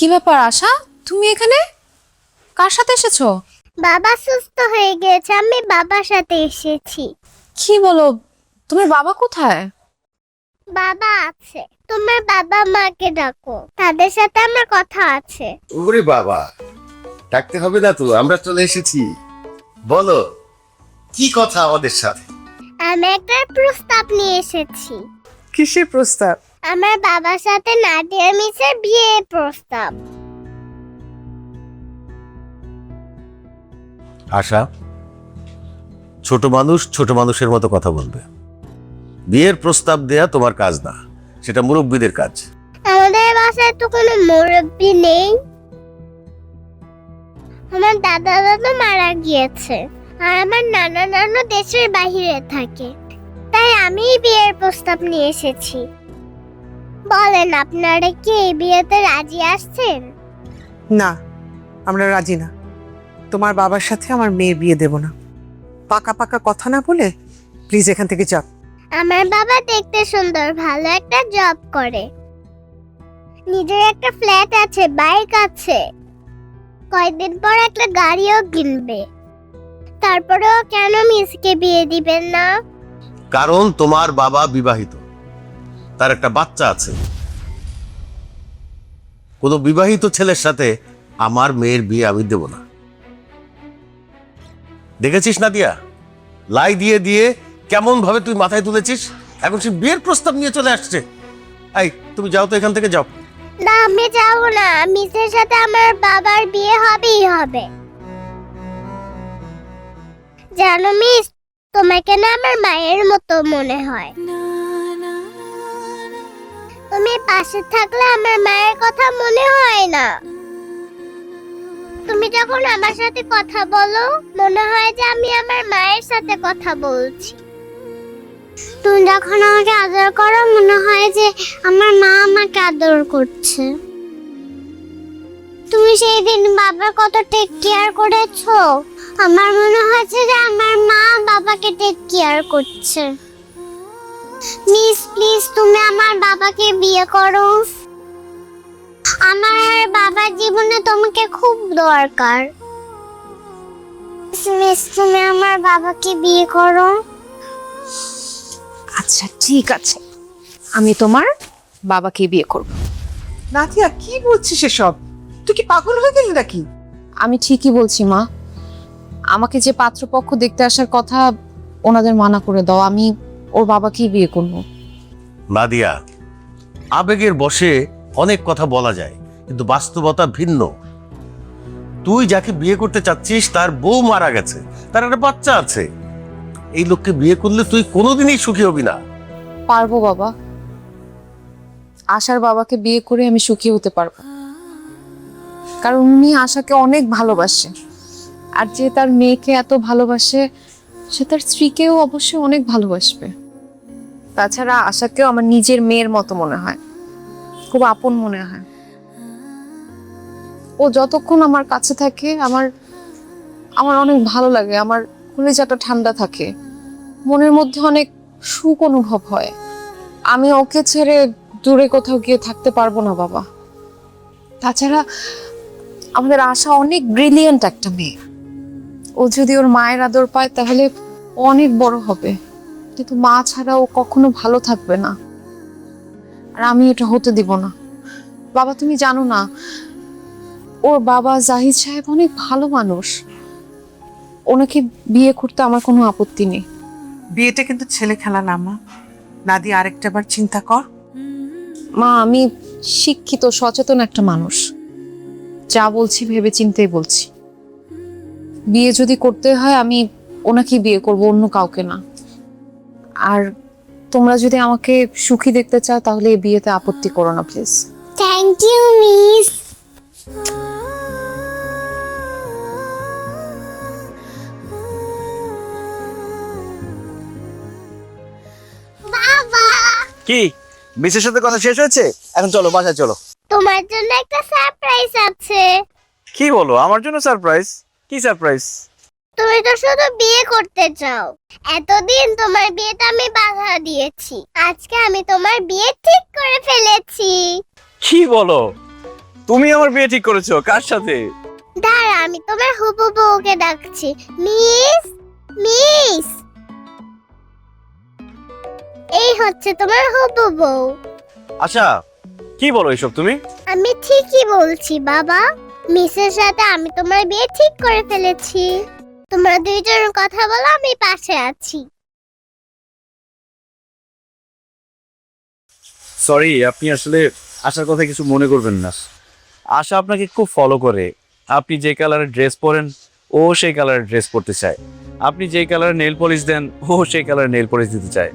কি ব্যাপার আশা, তুমি এখানে কার সাথে এসেছো? বাবা সুস্থ হয়ে গেছে, আমি বাবার সাথে এসেছি। কি বলো, তোমার বাবা কোথায়? বাবা আছে, তোমার বাবা মাকে ডাকো, তাদের সাথে আমার কথা আছে। ওরে বাবা, ডাকতে হবে না তো, আমরা চলে এসেছি। বলো কি কথা আমাদের সাথে? আমি একটা প্রস্তাব নিয়ে এসেছি। কিসের প্রস্তাব? আমার বাবার সাথে নাদিয়া মিসের বিয়ের প্রস্তাব। আশা, ছোট মানুষ ছোট মানুষের মতো কথা বলবে। বিয়ের প্রস্তাব দেয়া তোমার কাজ না, সেটা মুরব্বীদের কাজ। আমাদের বাসায় তো কোনো মুরব্বি নেই, আমার দাদা দাদা মারা গিয়েছে, আর আমার নানা নানু দেশের বাইরে থাকে, তাই আমি বিয়ের প্রস্তাব নিয়ে এসেছি। বলেন, আপনারা কি এই বিয়েতে রাজি আসছেন? না, আমরা রাজি না। তোমার বাবার সাথে আমার মেয়ের বিয়ে দেব না। পাকা পাকা কথা না বলে প্লিজ এখান থেকে যাও। আমার বাবা দেখতে সুন্দর, ভালো একটা জব করে, নিজের একটা ফ্ল্যাট আছে, বাইক আছে, কয়েকদিন পর একটা গাড়িও কিনবে। তারপরেও কেন মিসকে বিয়ে দিবেন না? কারণ তোমার বাবা বিবাহিত, তার একটা বাচ্চা আছে। কোনো বিবাহিত ছেলের সাথে আমার মেয়ের বিয়ে আমি দেব না। দেখেছিস না দিয়া, লাই দিয়ে দিয়ে কেমন ভাবে তুই মাথায় তুলেছিস, এখন সে বিয়ের প্রস্তাব নিয়ে চলে আসছে। এই তুমি যাও তো এখান থেকে, যাও। না, আমি যাবো না, মিসের সাথে আমার বাবার বিয়ে হবেই হবে। জানো মিস, তোমাকে না আমার মায়ের মতো মনে হয়। তুমি পাশে থাকলে আমার মায়ের কথা মনে হয় না। তুমি যখন আমার সাথে কথা বলো, মনে হয় যে আমি আমার মায়ের সাথে কথা বলছি। তুমি যখন আমাকে আদর করো, মনে হয় যে আমার মা আমাকে আদর করছে। তুমি সেই দিন বাবার কত টেক কেয়ার করেছো, আমার মনে হয়েছে যে আমার মা বাবাকে টেক কেয়ার করছে। মিস প্লিজ, তুমি আমার বাবাকে বিয়ে করো। আমার বাবার জীবনে তোমাকে খুব দরকার। মিস, তুমি আমার বাবাকে বিয়ে করো। আচ্ছা ঠিক আছে, আমি তোমার বাবাকে বিয়ে করব। নাদিয়া, কি বলছিস এসব? তুই কি পাগল হয়ে গেলি নাকি? আমি ঠিকই বলছি মা, আমাকে যে পাত্রপক্ষ দেখতে আসার কথা, ওনাদের মানা করে দাও, আমি ওর বাবাকেই বিয়ে করব। নাদিয়া, আবেগের বশে অনেক কথা বলা যায়, কিন্তু বাস্তবতা ভিন্ন। তুই যাকে বিয়ে করতে চাচ্ছিস তার বউ মারা গেছে, তার একটা বাচ্চা আছে। এই লোককে বিয়ে করলে তুই কোনোদিনই সুখী হবি না। পারবো বাবা, আশার বাবাকে বিয়ে করে আমি সুখী হতে পারবো, কারণ উনি আশাকে অনেক ভালোবাসে। আর যে তার মেয়েকে এত ভালোবাসে, সে তার স্ত্রীকেও অবশ্যই অনেক ভালোবাসবে। তাছাড়া আশাকেও আমার নিজের মেয়ের মতো মনে হয়, খুব আপন মনে হয়। ও যতক্ষণ আমার কাছে থাকে, আমার আমার অনেক ভালো লাগে, আমার কলিজাটা ঠান্ডা থাকে, মনের মধ্যে অনেক সুখ অনুভব হয়। আমি ওকে ছেড়ে দূরে কোথাও গিয়ে থাকতে পারবো না বাবা। তাছাড়া আমাদের আশা অনেক ব্রিলিয়েন্ট একটা মেয়ে, ও যদি ওর মায়ের আদর পায় তাহলে ও অনেক বড় হবে, কিন্তু মা ছাড়া ও কখনো ভালো থাকবে না, আর আমি এটা হতে দিব না। বাবা তুমি জানো না, ওর বাবা জাহিদ সাহেব অনেক ভালো মানুষ, ওনাকে বিয়ে করতে আমার কোনো আপত্তি নেই। বিয়েটা কিন্তু ছেলে খেলা না মা। নাদিয়া, আরেকটা বার চিন্তা কর। মা আমি শিক্ষিত সচেতন একটা মানুষ, যা বলছি ভেবে চিন্তেই বলছি। বিয়ে যদি করতে হয় আমি ওনাকে বিয়ে করব, অন্য কাউকে না। আর তোমরা যদি আমাকে সুখী দেখতে চাও তাহলে এই বিয়েতে আপত্তি করো না প্লিজ। Thank you miss. বাবা, কি মিসের সাথে কথা শেষ হয়েছে? এখন চলো বাসায় চলো। তোমার জন্য একটা সারপ্রাইজ আছে। কি বলো, আমার জন্য সারপ্রাইজ? কি সারপ্রাইজ? তুমি তো শুধু বিয়ে করতে চাও, এতদিন তোমার বিয়েতে আমি বাধা দিয়েছি, আজকে আমি তোমার বিয়ে ঠিক করে ফেলেছি। কি বলো? তুমি আমার বিয়ে ঠিক করেছো কার সাথে? দাঁড়া, আমি তোমার হবু বউকে ডাকছি। মিস, মিস, এই হচ্ছে তোমার হবু বউ। আচ্ছা, কি বলো এসব তুমি? আমি ঠিকই বলছি বাবা, মিসের সাথে আমি তোমার বিয়ে ঠিক করে ফেলেছি। তোমরা দুইজন কথা বলো, আমি পাশে আছি। সরি, আপনি আসলে আশার কথা কিছু মনে করবেন না। আশা আপনাকে খুব ফলো করে। আপনি যে কালারের ড্রেস পরেন ও সেই কালারের ড্রেস পরতে চায়। আপনি যে কালারের নেল পলিশ দেন ও সেই কালারের নেল পলিশ দিতে চায়।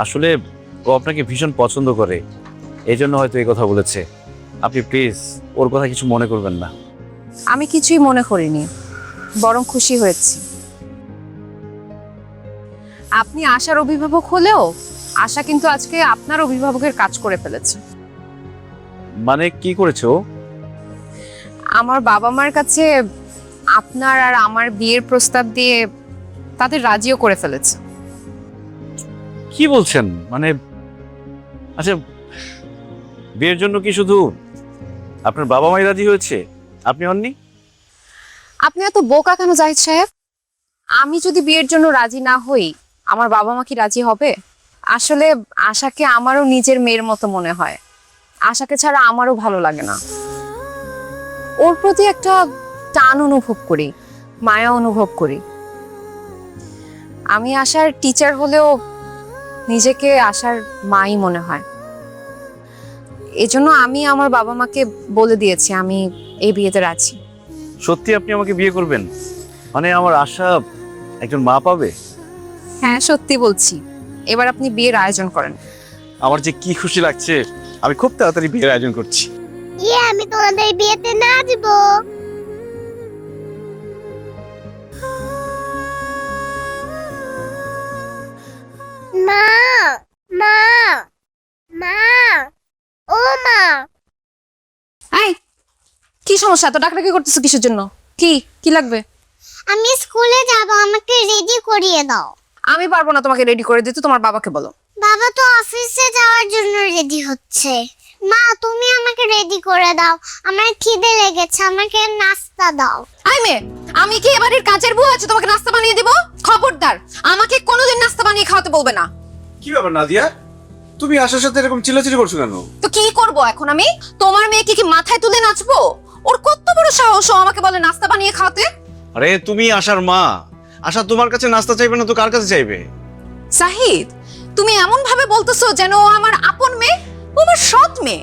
আসলে ও আপনাকে ভীষণ পছন্দ করে, এই জন্য হয়তো এই কথা বলেছে। আপনি প্লিজ ওর কথা কিছু মনে করবেন না। আমি কিছুই মনে করিনি, বরং খুশি হয়েছি। আপনি আশার অভিভাবক হলেও আশা কিন্তু আজকে আপনার অভিভাবকের কাজ করে ফেলেছে। মানে কি করেছে ও? আমার বাবা মার কাছে আপনার আর আমার বিয়ের প্রস্তাব দিয়ে তাদের রাজিও করে ফেলেছে। কি বলছেন? মানে আচ্ছা, বিয়ের জন্য কি শুধু আপনার বাবা মাই রাজি হয়েছে, আপনি হননি? আপনি এত বোকা কেন জাহিদ সাহেব? আমি যদি বিয়ের জন্য রাজি না হই, আমার বাবা মা কি রাজি হবে? আসলে আশাকে আমারও নিজের মেয়ের মতো মনে হয়। আশাকে ছাড়া আমারও ভালো লাগে না। ওর প্রতি একটা টান অনুভব করি, মায়া অনুভব করি। আমি আশার টিচার হলেও নিজেকে আশার মাই মনে হয়। এজন্য আমি আমার বাবা মাকে বলে দিয়েছি আমি এই বিয়েতে রাজি। সত্যি আপনি আমাকে বিয়ে করবেন? মানে আমার আশা একজন মা পাবে? হ্যাঁ, সত্যি বলছি। এবার আপনি বিয়ের আয়োজন করেন। আমার যে কি খুশি লাগছে, আমি খুব তাড়াতাড়ি বিয়ের আয়োজন করছি। আমি তোমাদের বিয়েতে নাচবো। মা, মা, মা, ও মা। এই, কি সমস্যা? এত ডাকাডাকি করতেছো কিসের জন্য? কি কি লাগবে? আমি স্কুলে যাব, আমাকে রেডি করিয়ে দাও। আমি পারবো না তোমাকে রেডি করে দিতে, তোমার বাবাকে বলো। বাবা তো অফিসে যাওয়ার জন্য রেডি হচ্ছে। মা, তুমি আমাকে রেডি করে দাও, আমার খিদে লেগেছে, আমাকে নাস্তা দাও। আই মেয়ে, আমি কি এবারের কাজের বুয়া আছে তোমাকে নাস্তা বানিয়ে দিব? খবরদার, আমাকে কোনোদিন নাস্তা বানিয়ে খাওয়াতে বলবে না। কি ব্যাপার নাদিয়া, তুমি আশার সাথে এরকম চিল্লাচিল্লি করছো কেন? তো কি করব এখন আমি? তোমার মেয়েকে কি মাথায় তুলে নাচবো? ওর কত বড় সাহস ও আমাকে বলে নাস্তা বানিয়ে খাওয়াতে। আরে তুমি আশার মা, আশা তোমার কাছে নাস্তা চাইবে না তো কার কাছে চাইবে? সাহিদ, তুমি এমন ভাবে বলতেছো যেন ও আমার আপন মেয়ে, ও আমার সৎ মেয়ে।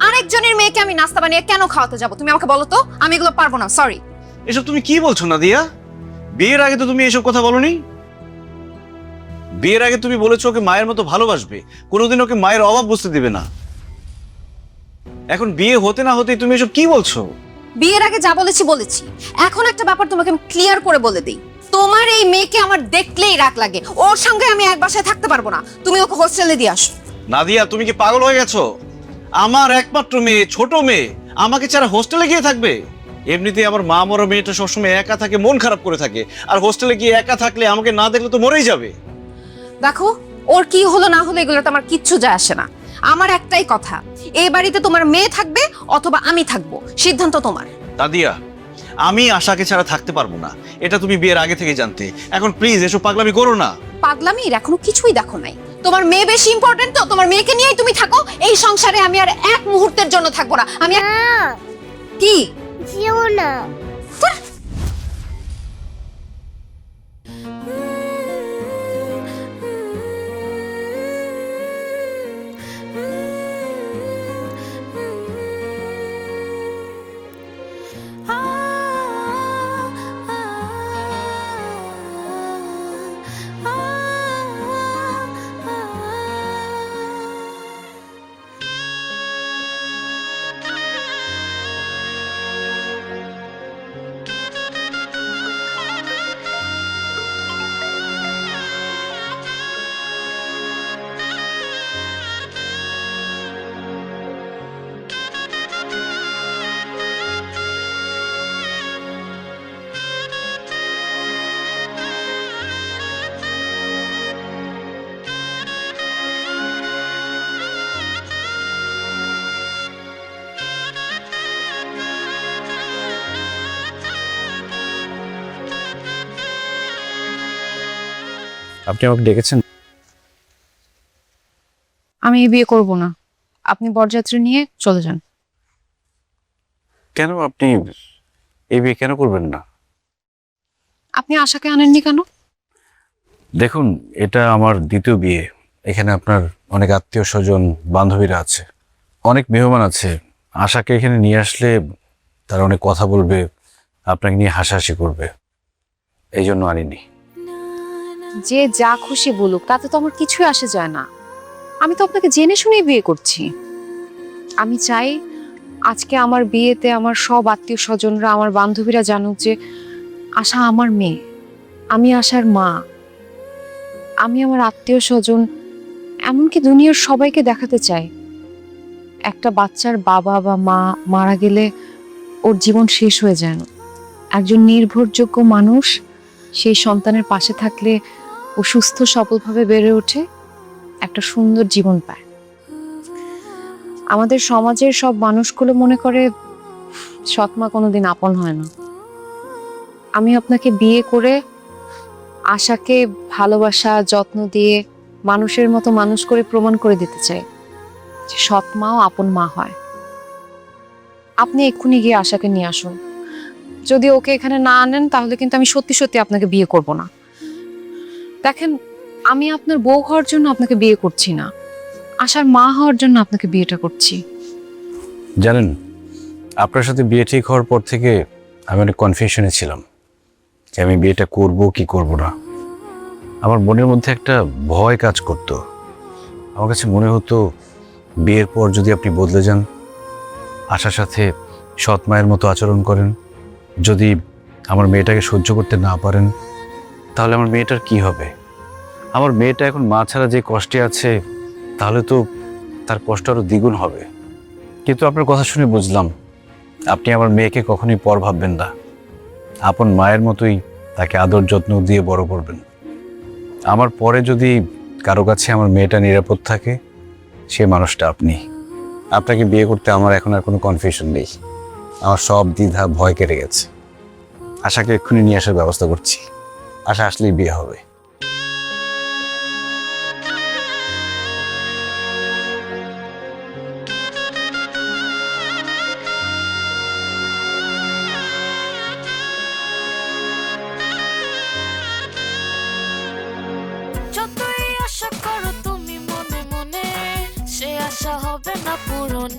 আরেকজনের মেয়েকে আমি নাস্তা বানিয়ে কেন খাওয়াতে যাব? তুমি আমাকে বলো তো। আমি এগুলো পারবো না, সরি। এসব তুমি কি বলছো নাদিয়া? বিয়ের আগে তো তুমি এসব কথা বলনি। বিয়ের আগে তুমি বলেছো ওকে মায়ের মতো ভালোবাসবে, কোনোদিন ওকে মায়ের অভাব বুঝতে দিবে না। এখন বিয়ে হতে না হতেই তুমি এসব কি বলছো? বিয়ের আগে যা বলেছি বলেছি। এখন একটা ব্যাপার তোমাকে আমি ক্লিয়ার করে বলে দিই। তোমার এই মেয়েকে আমার দেখলেই রাগ লাগে। ওর সঙ্গে আমি এক বাসায় থাকতে পারবো না। তুমি ওকে হোস্টেলে দিয়ে আসো। নাদিয়া, তুমি কি পাগল হয়ে গেছো? আমার একমাত্র মেয়ে, ছোট মেয়ে, আমাকে ছাড়া হোস্টেলে গিয়ে থাকবে? এমনিতেই আমার মা মরা মেয়েটা সবসময় একা থাকে, মন খারাপ করে থাকে, আর হোস্টেলে গিয়ে একা থাকলে আমাকে না দেখলে তো মরেই যাবে। দেখো, ওর কি হলো না হলো এগুলোতে আমার কিচ্ছু যায় আসে না। আমার একটাই কথা, এই বাড়িতে তোমার মেয়ে থাকবে অথবা আমি থাকবো, সিদ্ধান্ত তোমার। নাদিয়া, আমি আশাকে ছাড়া থাকতে পারবো না, এটা তুমি বিয়ের আগে থেকে জানতে। এখন প্লিজ এসব পাগলামি করো না। পাগলামির এখনো কিছুই দেখো নাই। তোমার মেয়ে বেশি ইম্পর্টেন্ট, তো তোমার মেয়েকে নিয়েই তুমি থাকো। এই সংসারে আমি আর এক মুহূর্তের জন্য থাকবো না। আমি মা, কি যেও না। আপনি আমাকে ডেকেছেন? আমি এই বিয়ে করব না, আপনি বরযাত্রী নিয়ে চলে যান। কেন আপনি এই বিয়ে কেন করবেন না? আপনি আশাকে আনেননি কেন? দেখুন, এটা আমার দ্বিতীয় বিয়ে। এখানে আপনার অনেক আত্মীয় স্বজন, বান্ধবীরা আছে, অনেক মেহমান আছে। আশাকে এখানে নিয়ে আসলে তারা অনেক কথা বলবে, আপনাকে নিয়ে হাসাহাসি করবে, এই জন্য আনিনি। যে যা খুশি বলুক, তাতে তো আমার কিছুই আসে যায় না। আমি তো আপনাকে জেনে শুনেই বিয়ে করছি। আমি চাই আজকে আমার বিয়েতে আমার সব আত্মীয় স্বজনরা, আমার বান্ধবীরা জানুক যে আশা আমার মেয়ে, আমি আশার মা। আমি আমার আত্মীয় স্বজন, এমনকি দুনিয়ার সবাইকে দেখাতে চাই একটা বাচ্চার বাবা বা মা মারা গেলে ওর জীবন শেষ হয়ে যায় না। একজন নির্ভরযোগ্য মানুষ সেই সন্তানের পাশে থাকলে ও সুস্থ সবলভাবে বেড়ে ওঠে, একটা সুন্দর জীবন পায়। আমাদের সমাজের সব মানুষগুলো মনে করে সৎমা কোনোদিন আপন হয় না। আমি আপনাকে বিয়ে করে আশাকে ভালোবাসা যত্ন দিয়ে মানুষের মতো মানুষ করে প্রমাণ করে দিতে চাই যে সৎমাও আপন মা হয়। আপনি এক্ষুনি গিয়ে আশাকে নিয়ে আসুন। যদি ওকে এখানে না আনেন তাহলে কিন্তু আমি সত্যি সত্যি আপনাকে বিয়ে করব না। দেখেন, আমি আপনার বউ হওয়ার জন্য আপনাকে বিয়ে করছি না, আশার মা হওয়ার জন্য আপনাকে বিয়েটা করছি। জানেন, আপনার সাথে বিয়ে ঠিক হওয়ার পর থেকে আমি অনেক কনফিউশনে ছিলাম যে আমি বিয়েটা করব কি করব না। আমার মনের মধ্যে একটা ভয় কাজ করত। আমার কাছে মনে হতো বিয়ের পর যদি আপনি বদলে যান, আশার সাথে সৎ মায়ের মতো আচরণ করেন, যদি আমার মেয়েটাকে সহ্য করতে না পারেন, তাহলে আমার মেয়েটার কি হবে? আমার মেয়েটা এখন মা ছাড়া যে কষ্টে আছে, তাহলে তো তার কষ্ট আরও দ্বিগুণ হবে। কিন্তু আপনার কথা শুনে বুঝলাম আপনি আমার মেয়েকে কখনোই পর ভাববেন না, আপন মায়ের মতোই তাকে আদর যত্ন দিয়ে বড় করবেন। আমার পরে যদি কারো কাছে আমার মেয়েটা নিরাপদ থাকে, সে মানুষটা আপনি। আপনাকে বিয়ে করতে আমার এখন আর কোনো কনফিউশন নেই। আমার সব দ্বিধা ভয় কেটে গেছে। আশাকে এক্ষুনি নিয়ে আসার ব্যবস্থা করছি। আশা আসলেই বিয়ে হবে। যতই আশা করো তুমি মনে মনে, সে আশা হবে না পূরণ।